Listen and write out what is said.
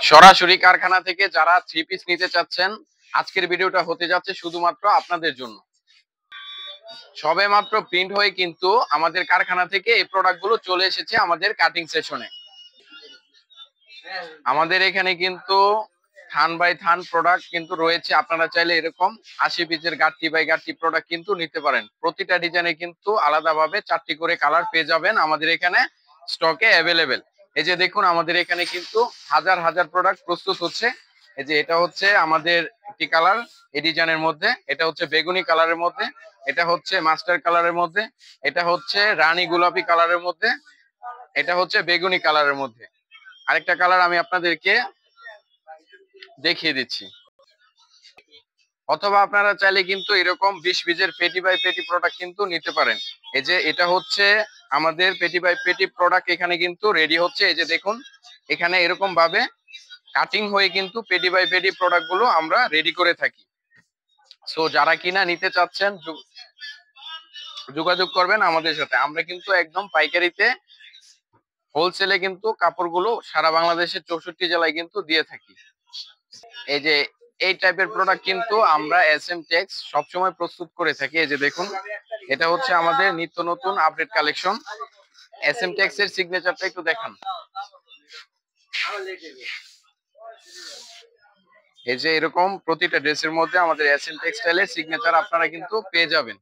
সরাসরি কারখানা থেকে যারা থ্রি পিস নিতে চাচ্ছেন, আজকের ভিডিওটা হতে যাচ্ছে শুধুমাত্র আপনাদের জন্য। সবে মাত্র প্রিন্ট হয়ে কিন্তু আমাদের কারখানা থেকে এই প্রোডাক্ট গুলো চলে এসেছে আমাদের কাটিং সেশনে। আমাদের এখানে কিন্তু থান বাই থান প্রোডাক্ট কিন্তু রয়েছে। আপনারা চাইলে এরকম 80 পিসের গাঁটটি বাই গাঁটটি প্রোডাক্ট কিন্তু নিতে পারেন। প্রতিটা ডিজাইনে কিন্তু আলাদাভাবে 4টি করে কালার পেয়ে যাবেন আমাদের এখানে স্টকে অ্যাভেলেবেল। এই যে দেখুন, আমাদের এখানে কিন্তু হাজার হাজার প্রোডাক্ট প্রস্তুত হচ্ছে। এই যে এটা হচ্ছে আমাদের একটি কালার এই ডিজাইনের মধ্যে, এটা হচ্ছে বেগুনি কালারের মধ্যে, এটা হচ্ছে মাস্টার কালারের মধ্যে, এটা হচ্ছে রানী গোলাপি কালারের মধ্যে, এটা হচ্ছে বেগুনি কালারের মধ্যে। আরেকটা কালার আমি আপনাদেরকে দেখিয়ে দিচ্ছি। অথবা আপনারা চাইলে কিন্তু এরকম 20 পিসের পেটি বাই পেটি প্রোডাক্ট কিন্তু নিতে পারেন। এই যে এটা হচ্ছে আমাদের পেটি বাই পেটি প্রোডাক্ট এখানে কিন্তু রেডি হচ্ছে। এই যে দেখুন, এখানে এরকম ভাবে কাটিং হয়ে কিন্তু পেটি বাই পেটি প্রোডাক্ট গুলো আমরা রেডি করে থাকি। সো যারা কিনা নিতে চাচ্ছেন যোগাযোগ করবেন আমাদের সাথে। আমরা কিন্তু একদম পাইকারিতে হোলসেলে কিন্তু কাপড়গুলো সারা বাংলাদেশের 64 জেলায় কিন্তু দিয়ে থাকি। এই যে এই টাইপের প্রোডাক্ট কিন্তু আমরা এসএম টেক্স সবসময় প্রস্তুত করে থাকি। এই যে দেখুন, এটা হচ্ছে আমাদের নিত্য নতুন আপডেট কালেকশন। এসএম টেক্স এর সিগনেচারটা একটু দেখান। এই যে এরকম প্রতিটা ড্রেসের মধ্যে আমাদের এসএম টেক্সটাইলের সিগনেচার আপনারা কিন্তু পেয়ে যাবেন।